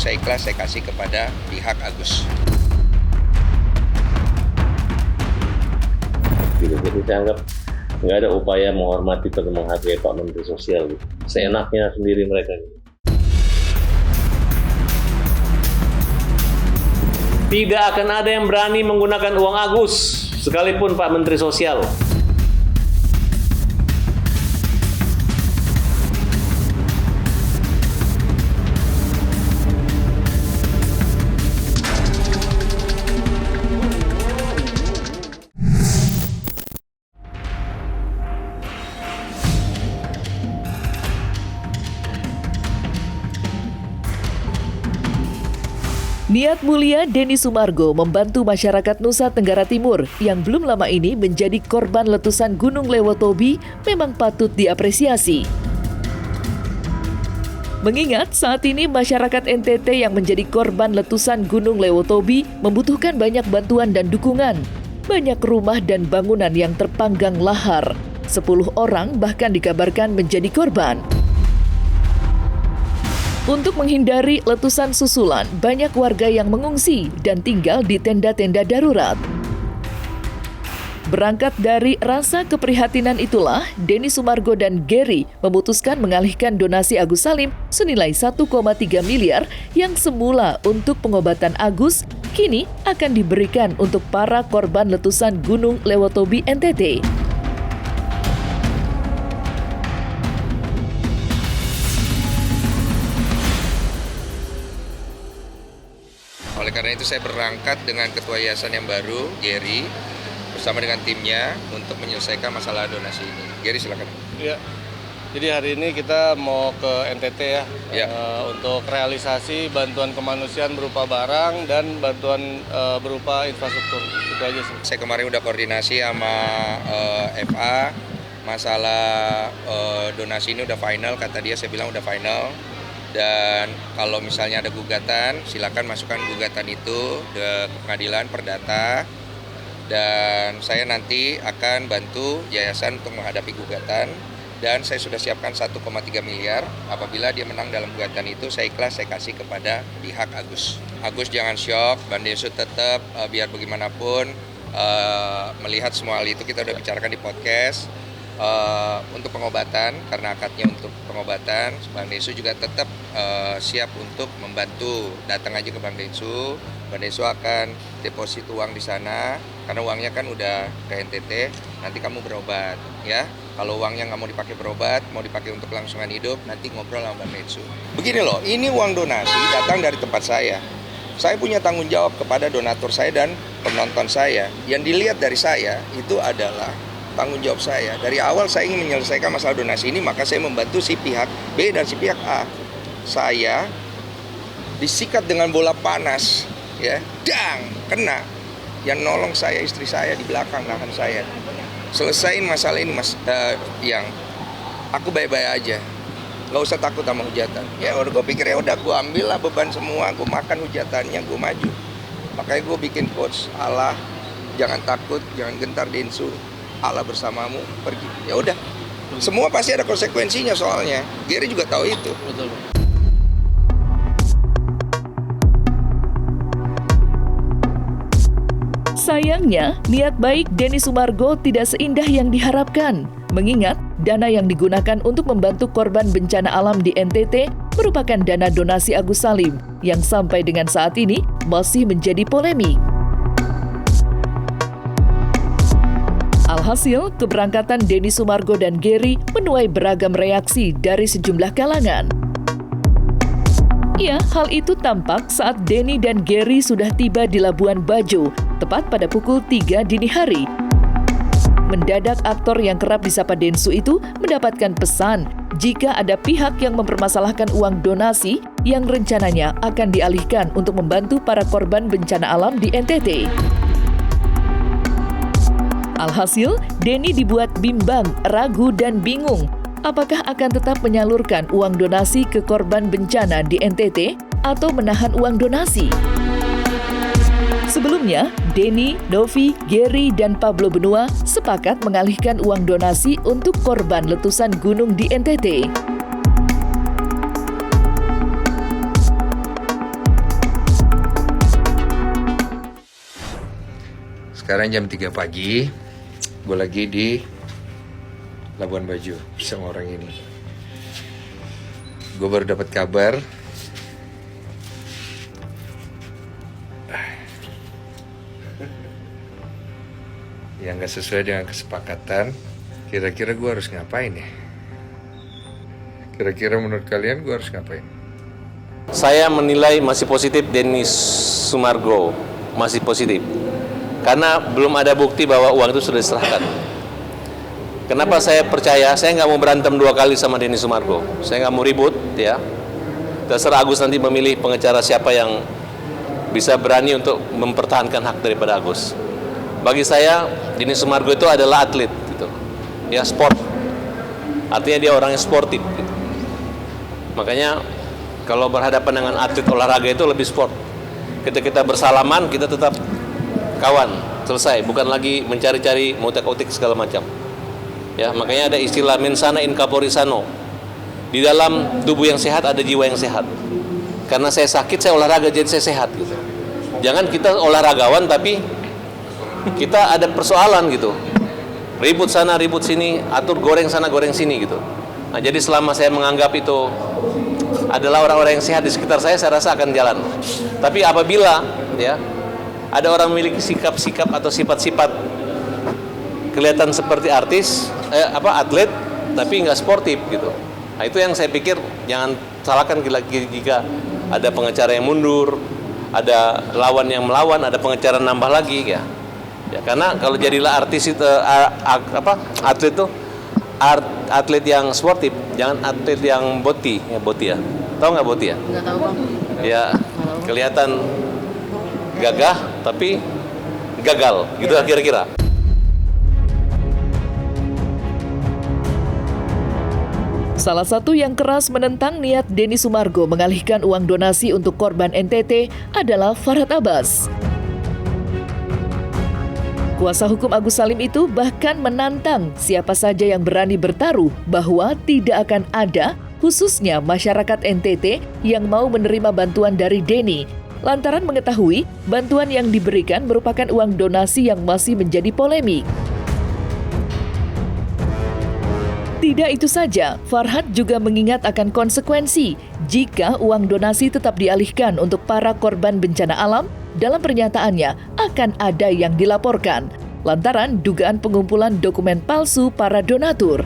saya ikhlas saya kasih kepada pihak Agus. Jadi saya anggap nggak ada upaya menghormati atau menghargai Pak Menteri Sosial. Seenaknya sendiri mereka. Tidak akan ada yang berani menggunakan uang Agus, sekalipun Pak Menteri Sosial. Niat mulia Denny Sumargo membantu masyarakat Nusa Tenggara Timur yang belum lama ini menjadi korban letusan Gunung Lewotobi memang patut diapresiasi. Mengingat saat ini masyarakat NTT yang menjadi korban letusan Gunung Lewotobi membutuhkan banyak bantuan dan dukungan. Banyak rumah dan bangunan yang terpanggang lahar. 10 orang bahkan dikabarkan menjadi korban. Untuk menghindari letusan susulan, banyak warga yang mengungsi dan tinggal di tenda-tenda darurat. Berangkat dari rasa keprihatinan itulah, Denny Sumargo dan Gary memutuskan mengalihkan donasi Agus Salim senilai 1,3 miliar yang semula untuk pengobatan Agus, kini akan diberikan untuk para korban letusan Gunung Lewotobi NTT. Oleh karena itu saya berangkat dengan ketua yayasan yang baru, Gary, bersama dengan timnya untuk menyelesaikan masalah donasi ini. Gary silakan. Ya, jadi hari ini kita mau ke NTT ya. Untuk realisasi bantuan kemanusiaan berupa barang dan bantuan berupa infrastruktur. Itu aja sih. Saya kemarin udah koordinasi sama FA, masalah donasi ini udah final, kata dia, saya bilang udah final. Dan kalau misalnya ada gugatan, silakan masukkan gugatan itu ke pengadilan perdata. Dan saya nanti akan bantu yayasan untuk menghadapi gugatan. Dan saya sudah siapkan 1,3 miliar. Apabila dia menang dalam gugatan itu, saya ikhlas saya kasih kepada pihak Agus. Agus jangan syok, Bang Densu tetap biar bagaimanapun melihat semua hal itu kita udah bicarakan di podcast. Untuk pengobatan, karena akadnya untuk pengobatan, Bang Densu juga tetap siap untuk membantu. Datang aja ke Bang Densu akan deposit uang di sana, karena uangnya kan udah ke NTT, nanti kamu berobat ya. Kalau uangnya nggak mau dipakai berobat, mau dipakai untuk kelangsungan hidup, nanti ngobrol sama Bang Densu. Begini loh, ini uang donasi datang dari tempat saya. Saya punya tanggung jawab kepada donatur saya dan penonton saya. Yang dilihat dari saya itu adalah tanggung jawab saya. Dari awal saya ingin menyelesaikan masalah donasi ini, maka saya membantu si pihak B dan si pihak A. Saya disikat dengan bola panas, ya, dang, kena. Yang nolong saya istri saya di belakang nahan saya. Selesain masalah ini yang aku baik-baik aja, nggak usah takut sama hujatan. Ya udah gue pikir ya udah gue ambil lah beban semua, gue makan hujatannya, gue maju. Makanya gue bikin quotes Allah, jangan takut, jangan gentar Densu. Allah bersamamu, pergi. Ya udah. Semua pasti ada konsekuensinya soalnya. Gary juga tahu itu. Betul. Sayangnya, niat baik Denny Sumargo tidak seindah yang diharapkan. Mengingat, dana yang digunakan untuk membantu korban bencana alam di NTT merupakan dana donasi Agus Salim yang sampai dengan saat ini masih menjadi polemik. Alhasil, keberangkatan Denny Sumargo dan Gary menuai beragam reaksi dari sejumlah kalangan. Ya, hal itu tampak saat Denny dan Gary sudah tiba di Labuan Bajo, tepat pada pukul 3 dini hari. Mendadak aktor yang kerap disapa Densu itu mendapatkan pesan jika ada pihak yang mempermasalahkan uang donasi yang rencananya akan dialihkan untuk membantu para korban bencana alam di NTT. Alhasil, Denny dibuat bimbang, ragu, dan bingung. Apakah akan tetap menyalurkan uang donasi ke korban bencana di NTT atau menahan uang donasi? Sebelumnya, Denny, Novi, Gary, dan Pablo Benua sepakat mengalihkan uang donasi untuk korban letusan gunung di NTT. Sekarang jam 3 pagi, gue lagi di Labuan Bajo sama orang ini. Gue baru dapat kabar yang gak sesuai dengan kesepakatan. Kira-kira gue harus ngapain ya? Kira-kira menurut kalian gue harus ngapain? Saya menilai masih positif Denny Sumargo, masih positif. Karena belum ada bukti bahwa uang itu sudah diserahkan. Kenapa saya percaya? Saya nggak mau berantem 2 kali sama Denny Sumargo. Saya nggak mau ribut, ya. Terserah Agus nanti memilih pengacara siapa yang bisa berani untuk mempertahankan hak daripada Agus. Bagi saya, Denny Sumargo itu adalah atlet, gitu. Ya, sport. Artinya dia orang yang sportif, gitu. Makanya kalau berhadapan dengan atlet olahraga itu lebih sport. Ketika kita bersalaman, kita tetap kawan, selesai. Bukan lagi mencari-cari ngotek-ngotek segala macam. Ya, makanya ada istilah mensana in corpore sano. Di dalam tubuh yang sehat ada jiwa yang sehat. Karena saya sakit, saya olahraga jadi saya sehat, gitu. Jangan kita olahragawan tapi kita ada persoalan, gitu. Ribut sana, ribut sini, atur goreng sana, goreng sini, gitu. Nah, jadi selama saya menganggap itu adalah orang-orang yang sehat di sekitar saya rasa akan jalan. Tapi apabila, ya, ada orang memiliki sikap-sikap atau sifat-sifat kelihatan seperti atlet, tapi nggak sportif, gitu. Nah, itu yang saya pikir jangan salahkan jika ada pengacara yang mundur, ada lawan yang melawan, ada pengacara nambah lagi, ya. Ya, karena kalau jadilah artis itu atlet itu atlet yang sportif, jangan atlet yang boti ya. Tahu nggak boti ya? Nggak tahu, Bang. Ya, kelihatan gagah tapi gagal, gitu lah kira-kira. Salah satu yang keras menentang niat Denny Sumargo mengalihkan uang donasi untuk korban NTT adalah Farhad Abbas. Kuasa hukum Agus Salim itu bahkan menantang siapa saja yang berani bertaruh bahwa tidak akan ada, khususnya masyarakat NTT, yang mau menerima bantuan dari Denny, lantaran mengetahui bantuan yang diberikan merupakan uang donasi yang masih menjadi polemik. Tidak itu saja, Farhad juga mengingat akan konsekuensi jika uang donasi tetap dialihkan untuk para korban bencana alam. Dalam pernyataannya, akan ada yang dilaporkan lantaran dugaan pengumpulan dokumen palsu para donatur.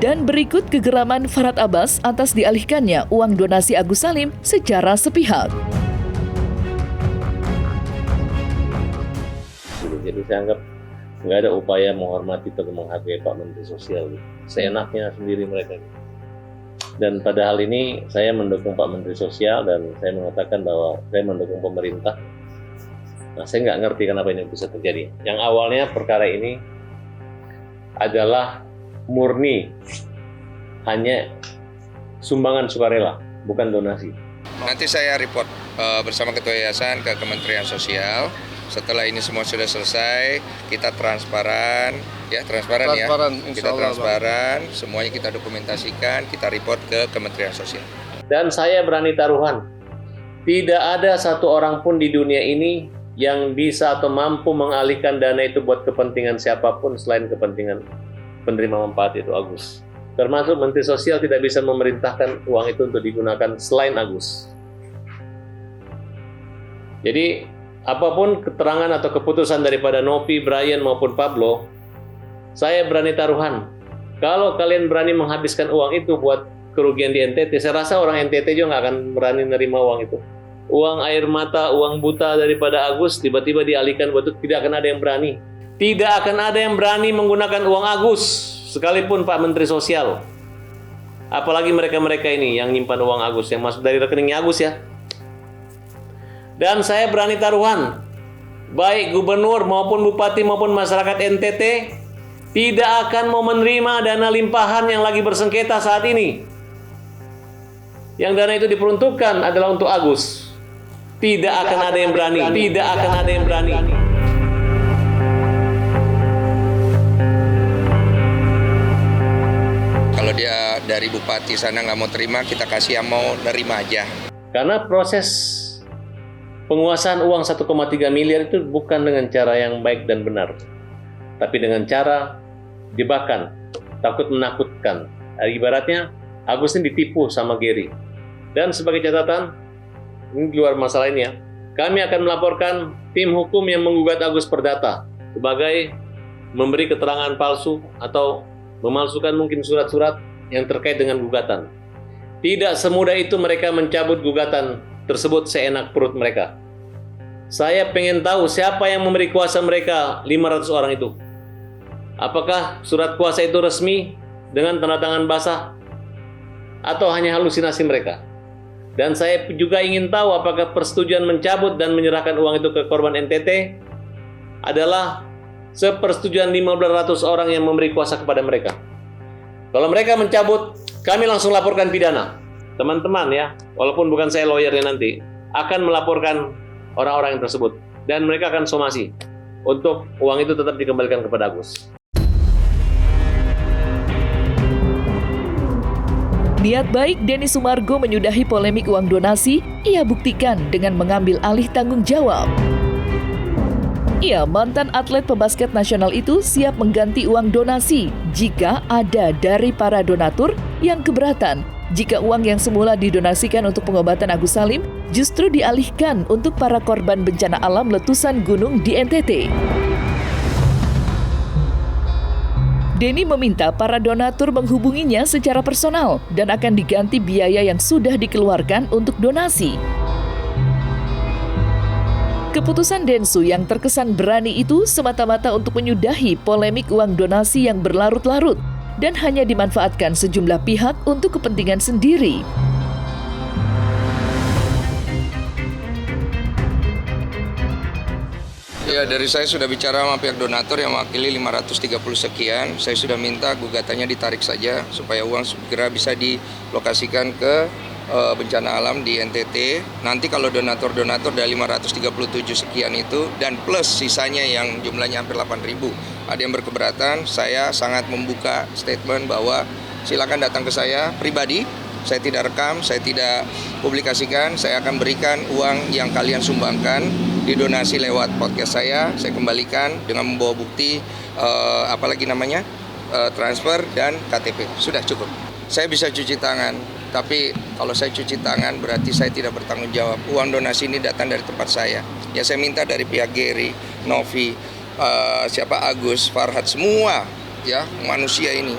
Dan berikut kegeraman Farhad Abbas atas dialihkannya uang donasi Agus Salim secara sepihak. Jadi saya anggap nggak ada upaya menghormati atau menghargai Pak Menteri Sosial. Seenaknya sendiri mereka. Dan pada hal ini saya mendukung Pak Menteri Sosial dan saya mengatakan bahwa saya mendukung pemerintah. Nah, saya nggak ngerti kenapa ini bisa terjadi. Yang awalnya perkara ini adalah murni hanya sumbangan sukarela, bukan donasi. Nanti saya report bersama Ketua Yayasan ke Kementerian Sosial. Setelah ini semua sudah selesai, kita transparan, ya transparan ya. Kita transparan, semuanya kita dokumentasikan, kita report ke Kementerian Sosial. Dan saya berani taruhan, tidak ada satu orang pun di dunia ini yang bisa atau mampu mengalihkan dana itu buat kepentingan siapapun selain kepentingan penerima manfaat itu Agus. Termasuk Menteri Sosial tidak bisa memerintahkan uang itu untuk digunakan selain Agus. Jadi apapun keterangan atau keputusan daripada Novi, Brian maupun Pablo, saya berani taruhan. Kalau kalian berani menghabiskan uang itu buat kerugian di NTT, saya rasa orang NTT juga nggak akan berani menerima uang itu. Uang air mata, uang buta daripada Agus tiba-tiba dialihkan buat itu, tidak akan ada yang berani. Tidak akan ada yang berani menggunakan uang Agus, sekalipun Pak Menteri Sosial. Apalagi mereka-mereka ini yang nyimpan uang Agus, yang masuk dari rekeningnya Agus ya. Dan saya berani taruhan, baik gubernur maupun bupati maupun masyarakat NTT tidak akan mau menerima dana limpahan yang lagi bersengketa saat ini. Yang dana itu diperuntukkan adalah untuk Agus. Tidak akan ada yang berani, tidak akan ada yang berani. Kalau dia dari bupati sana nggak mau terima, kita kasih yang mau nerima aja. Karena proses Penguasaan uang 1,3 miliar itu bukan dengan cara yang baik dan benar, tapi dengan cara jebakan, takut menakutkan. Ibaratnya Agus ini ditipu sama Gary. Dan sebagai catatan, ini di luar masalah ini ya, kami akan melaporkan tim hukum yang menggugat Agus Perdata sebagai memberi keterangan palsu atau memalsukan mungkin surat-surat yang terkait dengan gugatan. Tidak semudah itu mereka mencabut gugatan tersebut seenak perut mereka. Saya pengen tahu siapa yang memberi kuasa mereka 500 orang itu. Apakah surat kuasa itu resmi dengan tanda tangan basah atau hanya halusinasi mereka? Dan saya juga ingin tahu apakah persetujuan mencabut dan menyerahkan uang itu ke korban NTT adalah sepersetujuan 1.500 orang yang memberi kuasa kepada mereka. Kalau mereka mencabut, kami langsung laporkan pidana. Teman-teman ya, walaupun bukan saya lawyernya nanti, akan melaporkan orang-orang yang tersebut. Dan mereka akan somasi untuk uang itu tetap dikembalikan kepada Agus. Niat baik Denny Sumargo menyudahi polemik uang donasi, ia buktikan dengan mengambil alih tanggung jawab. Mantan atlet pebasket nasional itu siap mengganti uang donasi jika ada dari para donatur yang keberatan jika uang yang semula didonasikan untuk pengobatan Agus Salim justru dialihkan untuk para korban bencana alam letusan gunung di NTT. Denny meminta para donatur menghubunginya secara personal dan akan diganti biaya yang sudah dikeluarkan untuk donasi. Keputusan Densu yang terkesan berani itu semata-mata untuk menyudahi polemik uang donasi yang berlarut-larut dan hanya dimanfaatkan sejumlah pihak untuk kepentingan sendiri. Ya, dari saya sudah bicara sama pihak donatur yang mewakili 530 sekian. Saya sudah minta gugatannya ditarik saja supaya uang segera bisa dilokasikan ke bencana alam di NTT. Nanti kalau donatur-donatur dari 537 sekian itu dan plus sisanya yang jumlahnya hampir 8.000 ada yang berkeberatan, saya sangat membuka statement bahwa silakan datang ke saya pribadi. Saya tidak rekam, saya tidak publikasikan, saya akan berikan uang yang kalian sumbangkan didonasi lewat podcast saya kembalikan dengan membawa bukti transfer dan KTP. Sudah cukup. Saya bisa cuci tangan, tapi kalau saya cuci tangan berarti saya tidak bertanggung jawab. Uang donasi ini datang dari tempat saya. Ya saya minta dari pihak Gary, Novi, Agus, Farhad, semua ya manusia ini.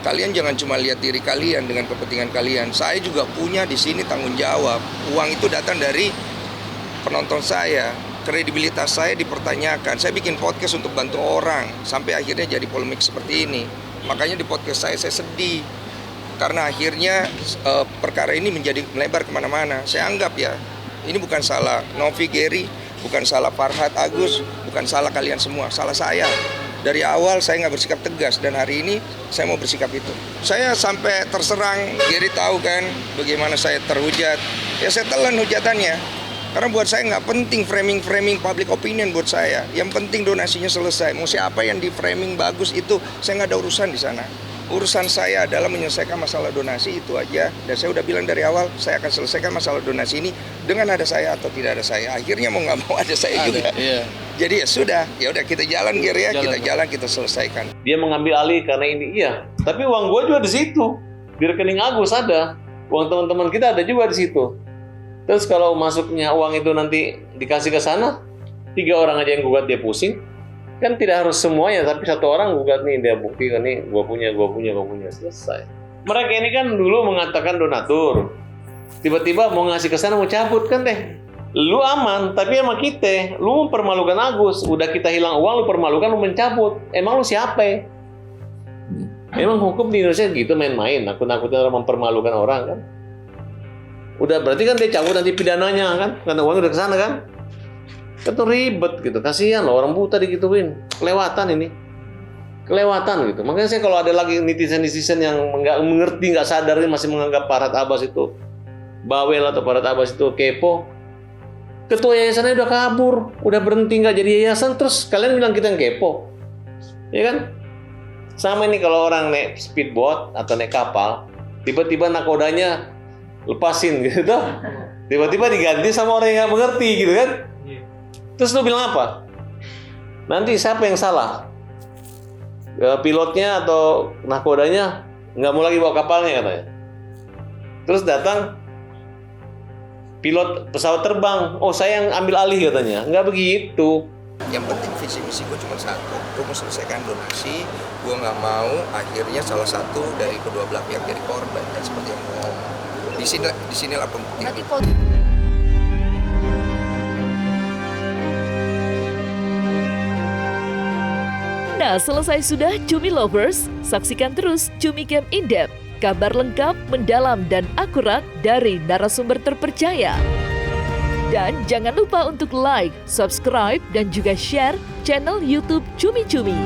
Kalian jangan cuma lihat diri kalian dengan kepentingan kalian. Saya juga punya di sini tanggung jawab. Uang itu datang dari penonton saya. Kredibilitas saya dipertanyakan. Saya bikin podcast untuk bantu orang sampai akhirnya jadi polemik seperti ini. Makanya di podcast saya sedih. Karena akhirnya perkara ini menjadi melebar kemana-mana. Saya anggap ya, ini bukan salah Novi, Gary, bukan salah Farhad, Agus, bukan salah kalian semua, salah saya. Dari awal saya nggak bersikap tegas dan hari ini saya mau bersikap itu. Saya sampai terserang, Gary tahu kan bagaimana saya terhujat. Ya saya telan hujatannya. Karena buat saya nggak penting framing public opinion buat saya. Yang penting donasinya selesai. Mau siapa yang di framing bagus itu saya nggak ada urusan di sana. Urusan saya adalah menyelesaikan masalah donasi itu aja. Dan saya udah bilang dari awal, saya akan selesaikan masalah donasi ini dengan ada saya atau tidak ada saya. Akhirnya mau nggak mau ada saya juga. Iya. Jadi ya sudah kita jalan Gary ya, kita selesaikan. Dia mengambil alih karena ini tapi uang gua juga di situ. Di rekening Agus ada. Uang teman-teman kita ada juga di situ. Terus kalau masuknya uang itu nanti dikasih ke sana, 3 orang aja yang gugat dia pusing. Kan tidak harus semuanya, tapi 1 orang gugat nih, dia buktikan nih, gua punya, selesai. Mereka ini kan dulu mengatakan donatur. Tiba-tiba mau ngasih ke sana, mau cabut kan deh. Lu aman, tapi sama kita, lu mempermalukan Agus. Udah kita hilang uang, lu permalukan, lu mencabut. Emang lu siapa? Emang hukum di Indonesia gitu main-main, nakut-nakutin orang, mempermalukan orang kan? Udah berarti kan dia cabut nanti pidananya kan, karena uangnya udah ke sana kan? Itu ribet gitu, kasihan loh orang buta digituin, kelewatan gitu. Makanya saya kalau ada lagi netizen yang nggak mengerti, nggak sadar, masih menganggap Farhad Abbas itu bawel atau Farhad Abbas itu kepo. Ketua yayasannya udah kabur, udah berhenti nggak jadi yayasan, terus kalian bilang kita yang kepo, ya kan? Sama ini kalau orang naik speedboat atau naik kapal, tiba-tiba nakodanya lepasin gitu, Tiba-tiba diganti sama orang yang nggak mengerti gitu kan. Terus lu bilang apa? Nanti siapa yang salah? Pilotnya atau nahkodanya nggak mau lagi bawa kapalnya katanya. Terus datang pilot pesawat terbang, oh saya yang ambil alih katanya. Nggak begitu. Yang penting visi misi gue cuma satu, gue mau selesaikan donasi. Gue nggak mau akhirnya salah satu dari kedua belah pihak jadi korban, kan seperti yang gue ngomong. Di sinilah penting. Nah, selesai sudah Cumi Lovers, saksikan terus Cumi Camp In-Depth, kabar lengkap, mendalam, dan akurat dari narasumber terpercaya. Dan jangan lupa untuk like, subscribe, dan juga share channel YouTube Cumi Cumi.